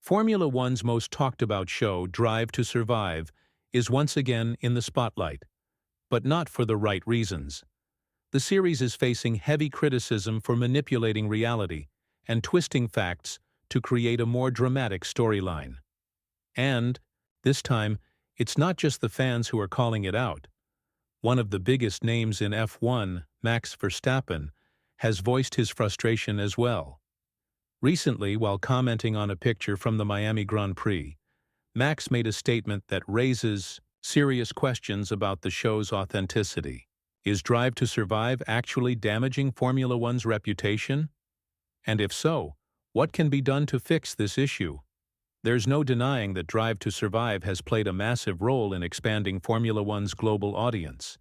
Formula One's most talked about show, Drive to Survive, is once again in the spotlight, but not for the right reasons. The series is facing heavy criticism for manipulating reality and twisting facts to create a more dramatic storyline. And, this time, it's not just the fans who are calling it out. One of the biggest names in F1, Max Verstappen, has voiced his frustration as well. Recently, while commenting on a picture from the Miami Grand Prix, Max made a statement that raises serious questions about the show's authenticity. Is Drive to Survive actually damaging Formula One's reputation? And if so, what can be done to fix this issue? There's no denying that Drive to Survive has played a massive role in expanding Formula One's global audience.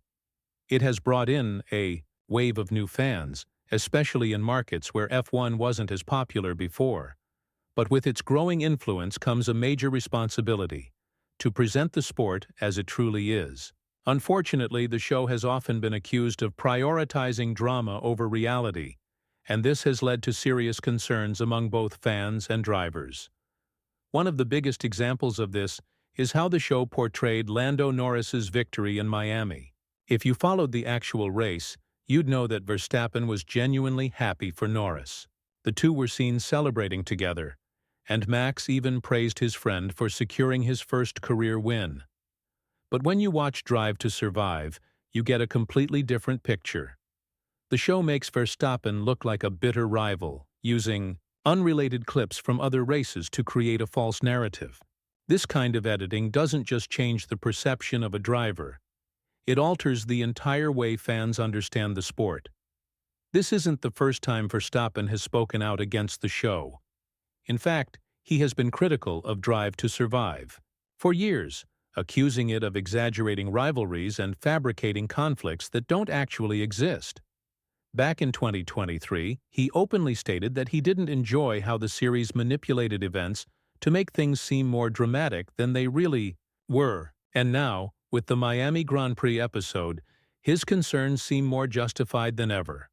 It has brought in a wave of new fans, especially in markets where F1 wasn't as popular before. But with its growing influence comes a major responsibility: to present the sport as it truly is. Unfortunately, the show has often been accused of prioritizing drama over reality, and this has led to serious concerns among both fans and drivers. One of the biggest examples of this is how the show portrayed Lando Norris's victory in Miami. If you followed the actual race, you'd know that Verstappen was genuinely happy for Norris. The two were seen celebrating together, and Max even praised his friend for securing his first career win. But when you watch Drive to Survive, you get a completely different picture. The show makes Verstappen look like a bitter rival, using unrelated clips from other races to create a false narrative. This kind of editing doesn't just change the perception of a driver, it alters the entire way fans understand the sport. This isn't the first time Verstappen has spoken out against the show. In fact, he has been critical of Drive to Survive for years, accusing it of exaggerating rivalries and fabricating conflicts that don't actually exist. Back in 2023, he openly stated that he didn't enjoy how the series manipulated events to make things seem more dramatic than they really were. And now, with the Miami Grand Prix episode, his concerns seem more justified than ever.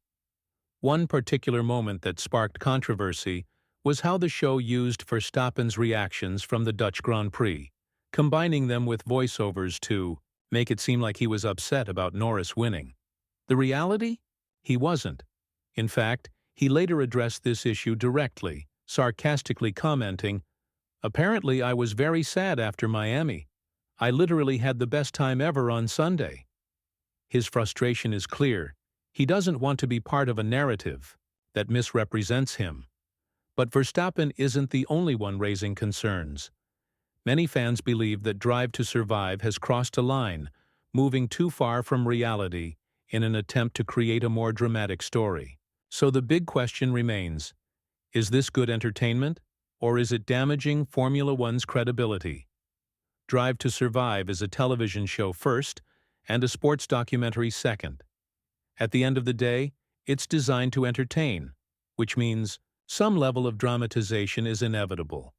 One particular moment that sparked controversy was how the show used Verstappen's reactions from the Dutch Grand Prix, combining them with voiceovers to make it seem like he was upset about Norris winning. The reality? He wasn't. In fact, he later addressed this issue directly, sarcastically commenting, "Apparently I was very sad after Miami. I literally had the best time ever on Sunday." His frustration is clear. He doesn't want to be part of a narrative that misrepresents him. But Verstappen isn't the only one raising concerns. Many fans believe that Drive to Survive has crossed a line, moving too far from reality in an attempt to create a more dramatic story. So the big question remains: is this good entertainment, or is it damaging Formula One's credibility? Drive to Survive is a television show first, and a sports documentary second. At the end of the day, it's designed to entertain, which means some level of dramatization is inevitable.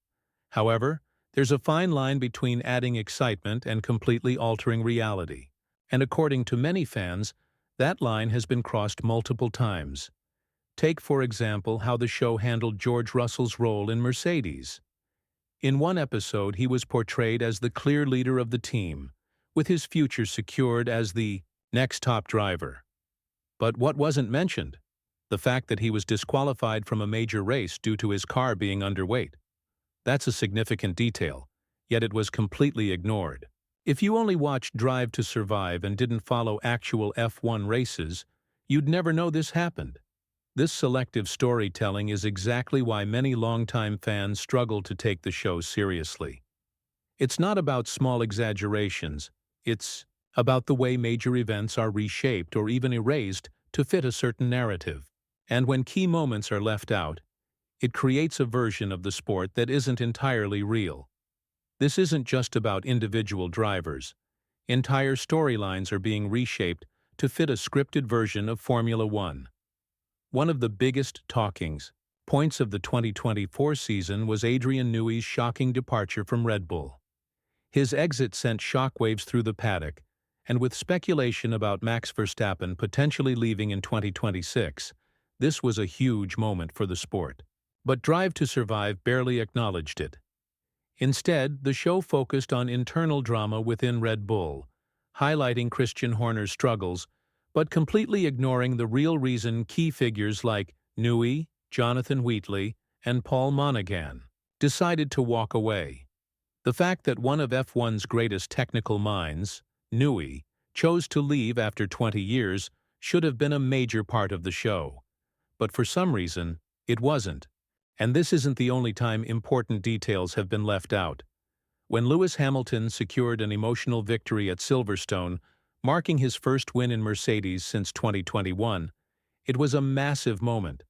However, there's a fine line between adding excitement and completely altering reality, and according to many fans, that line has been crossed multiple times. Take, for example, how the show handled George Russell's role in Mercedes. In one episode, he was portrayed as the clear leader of the team, with his future secured as the next top driver. But what wasn't mentioned? The fact that he was disqualified from a major race due to his car being underweight. That's a significant detail, yet it was completely ignored. If you only watched Drive to Survive and didn't follow actual F1 races, you'd never know this happened. This selective storytelling is exactly why many longtime fans struggle to take the show seriously. It's not about small exaggerations, it's about the way major events are reshaped or even erased to fit a certain narrative. And when key moments are left out, it creates a version of the sport that isn't entirely real. This isn't just about individual drivers. Entire storylines are being reshaped to fit a scripted version of Formula One. One of the biggest talking points of the 2024 season was Adrian Newey's shocking departure from Red Bull. His exit sent shockwaves through the paddock, and with speculation about Max Verstappen potentially leaving in 2026, this was a huge moment for the sport. But Drive to Survive barely acknowledged it. Instead, the show focused on internal drama within Red Bull, highlighting Christian Horner's struggles, but completely ignoring the real reason key figures like Newey, Jonathan Wheatley, and Paul Monaghan decided to walk away. The fact that one of F1's greatest technical minds, Newey, chose to leave after 20 years should have been a major part of the show. But for some reason, it wasn't. And this isn't the only time important details have been left out. When Lewis Hamilton secured an emotional victory at Silverstone, marking his first win in Mercedes since 2021, it was a massive moment.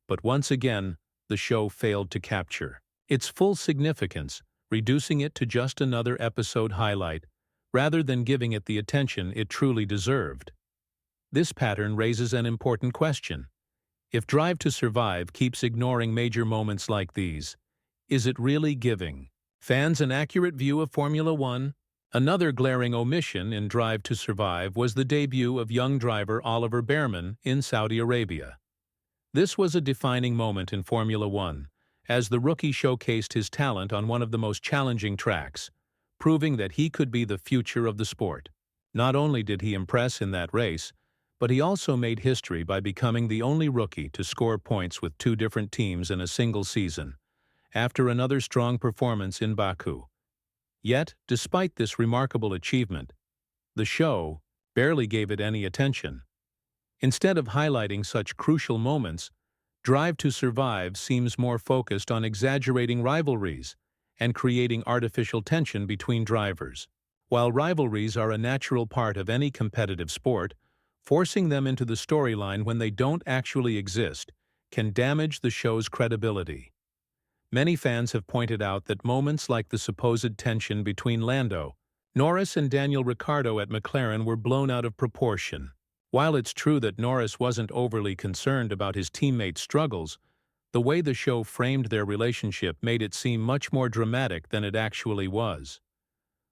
But once again, the show failed to capture its full significance, reducing it to just another episode highlight, rather than giving it the attention it truly deserved. This pattern raises an important question. If Drive to Survive keeps ignoring major moments like these, is it really giving fans an accurate view of Formula One? Another glaring omission in Drive to Survive was the debut of young driver Oliver Bearman in Saudi Arabia. This was a defining moment in Formula One, as the rookie showcased his talent on one of the most challenging tracks, proving that he could be the future of the sport. Not only did he impress in that race, but he also made history by becoming the only rookie to score points with two different teams in a single season, after another strong performance in Baku. Yet, despite this remarkable achievement, the show barely gave it any attention. Instead of highlighting such crucial moments, Drive to Survive seems more focused on exaggerating rivalries and creating artificial tension between drivers. While rivalries are a natural part of any competitive sport, forcing them into the storyline when they don't actually exist can damage the show's credibility. Many fans have pointed out that moments like the supposed tension between Lando Norris and Daniel Ricciardo at McLaren were blown out of proportion. While it's true that Norris wasn't overly concerned about his teammates' struggles, the way the show framed their relationship made it seem much more dramatic than it actually was.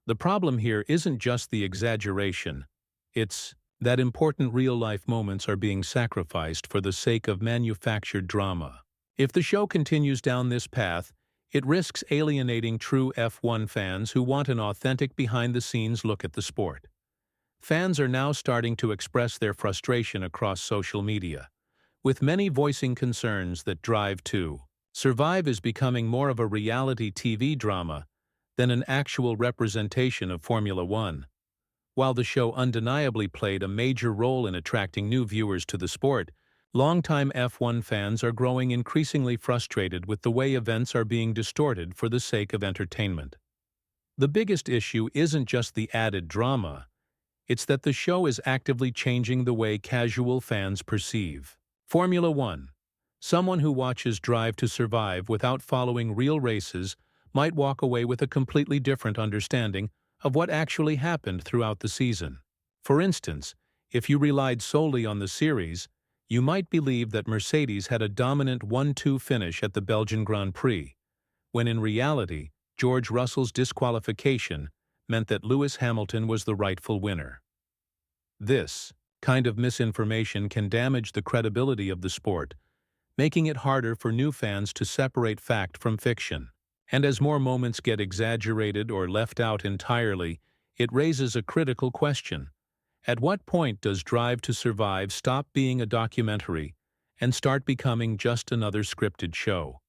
The problem here isn't just the exaggeration, it's that important real-life moments are being sacrificed for the sake of manufactured drama. If the show continues down this path, it risks alienating true F1 fans who want an authentic behind-the-scenes look at the sport. Fans are now starting to express their frustration across social media, with many voicing concerns that Drive to Survive is becoming more of a reality TV drama than an actual representation of Formula One. While the show undeniably played a major role in attracting new viewers to the sport, longtime F1 fans are growing increasingly frustrated with the way events are being distorted for the sake of entertainment. The biggest issue isn't just the added drama, it's that the show is actively changing the way casual fans perceive Formula One. Someone who watches Drive to Survive without following real races might walk away with a completely different understanding of what actually happened throughout the season. For instance, if you relied solely on the series, you might believe that Mercedes had a dominant 1-2 finish at the Belgian Grand Prix, when in reality, George Russell's disqualification meant that Lewis Hamilton was the rightful winner. This kind of misinformation can damage the credibility of the sport, making it harder for new fans to separate fact from fiction. And as more moments get exaggerated or left out entirely, it raises a critical question. At what point does Drive to Survive stop being a documentary and start becoming just another scripted show?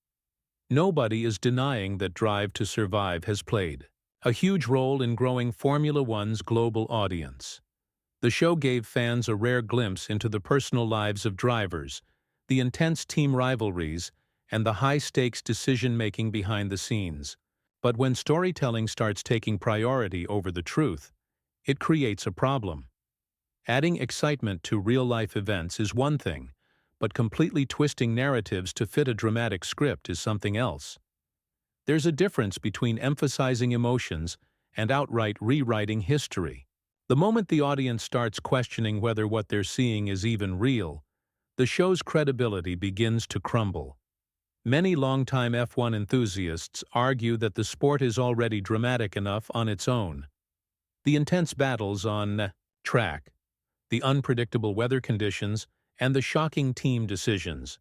Nobody is denying that Drive to Survive has played a huge role in growing Formula One's global audience. The show gave fans a rare glimpse into the personal lives of drivers, the intense team rivalries, and the high-stakes decision-making behind the scenes. But when storytelling starts taking priority over the truth, it creates a problem. Adding excitement to real-life events is one thing, but completely twisting narratives to fit a dramatic script is something else. There's a difference between emphasizing emotions and outright rewriting history. The moment the audience starts questioning whether what they're seeing is even real, the show's credibility begins to crumble. Many longtime F1 enthusiasts argue that the sport is already dramatic enough on its own. The intense battles on track, the unpredictable weather conditions, and the shocking team decisions.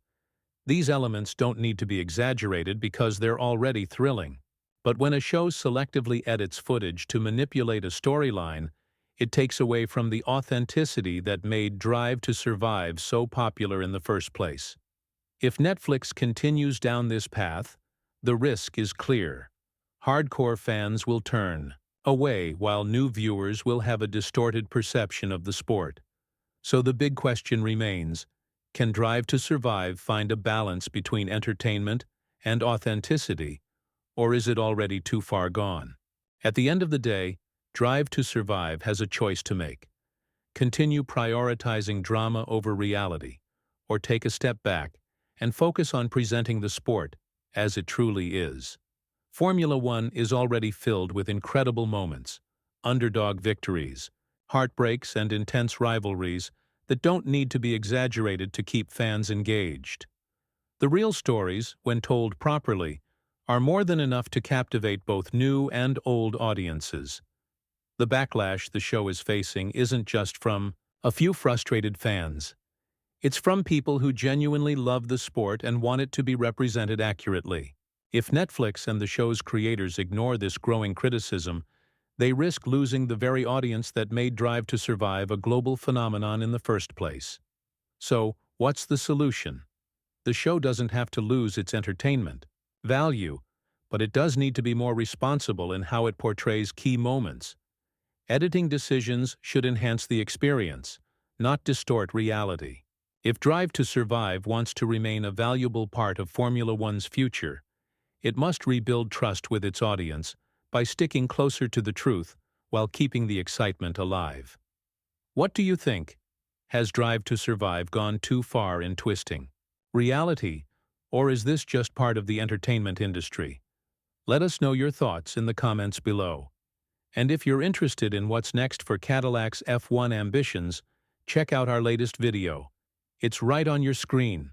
These elements don't need to be exaggerated because they're already thrilling. But when a show selectively edits footage to manipulate a storyline, it takes away from the authenticity that made Drive to Survive so popular in the first place. If Netflix continues down this path, the risk is clear. Hardcore fans will turn away while new viewers will have a distorted perception of the sport. So the big question remains, can Drive to Survive find a balance between entertainment and authenticity, or is it already too far gone? At the end of the day, Drive to Survive has a choice to make. Continue prioritizing drama over reality, or take a step back and focus on presenting the sport as it truly is. Formula One is already filled with incredible moments, underdog victories, heartbreaks, and intense rivalries that don't need to be exaggerated to keep fans engaged. The real stories, when told properly, are more than enough to captivate both new and old audiences. The backlash the show is facing isn't just from a few frustrated fans. It's from people who genuinely love the sport and want it to be represented accurately. If Netflix and the show's creators ignore this growing criticism, they risk losing the very audience that made Drive to Survive a global phenomenon in the first place. So, what's the solution? The show doesn't have to lose its entertainment value, but it does need to be more responsible in how it portrays key moments. Editing decisions should enhance the experience, not distort reality. If Drive to Survive wants to remain a valuable part of Formula One's future, it must rebuild trust with its audience by sticking closer to the truth while keeping the excitement alive. What do you think? Has Drive to Survive gone too far in twisting reality, or is this just part of the entertainment industry? Let us know your thoughts in the comments below. And if you're interested in what's next for Cadillac's F1 ambitions, check out our latest video. It's right on your screen.